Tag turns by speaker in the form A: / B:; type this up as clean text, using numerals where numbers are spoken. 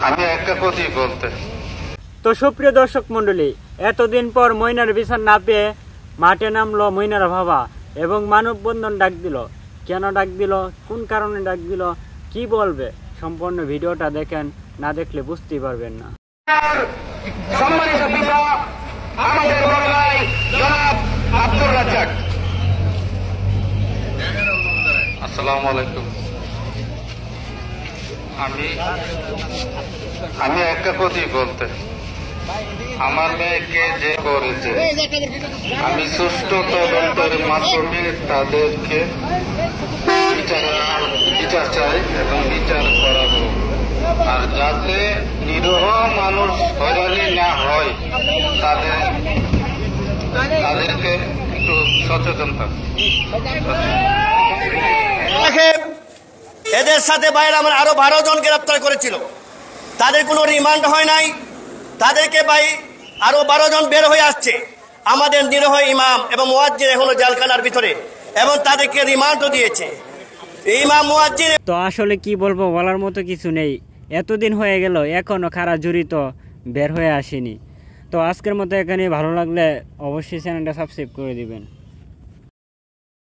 A: আমি একটা কথাই বলতে।
B: তো সুপ্রিয় দর্শক মন্ডলী, এতদিন পর ময়নার বিচার না পেয়ে মাঠে নামলো ময়নার বাবা এবং মানববন্ধন ডাক দিল। কেন ডাক দিল, কোন কারণে ডাক দিল, কি বলবে, সম্পূর্ণ ভিডিওটা দেখেন, না দেখলে বুঝতেই পারবেন না।
A: সম্মানিত পিতা আমাদের বড় ভাই জনাব আব্দুর রাজ্জাক। আসসালামু আলাইকুম। আমি একটা কথাই বলতে, আমার মেয়েকে যে করেছে আমি সুষ্ঠু তদন্তের মাধ্যমে তাদেরকে বিচার চাই এবং বিচার করাবো। আর যাতে নিরীহ মানুষ হয়রানি না হয় তাদেরকে একটু সচেতন থাকবে।
C: এদের সাথে বাইরে আমরা আরো 12 জন গ্রেপ্তার করেছিল, তাদের কোনো রিমান্ড হয় নাই। তাদেরকে আরো 12 জন বের হয়ে আসছে। আমাদের নিরীহ ইমাম এবং মুয়াজ্জিন এখনো জেলখানার ভিতরে, এবং তাদেরকে রিমান্ডও দিয়েছে ইমাম মুয়াজ্জিন।
B: তো আসলে কি বলবো, বলার মতো কিছু নেই। এতদিন হয়ে গেল এখনো কারা জড়িত বের হয়ে আসেনি। তো আজকের মতো এখানে, ভালো লাগলে অবশ্যই চ্যানেলটা সাবস্ক্রাইব করে দিবেন।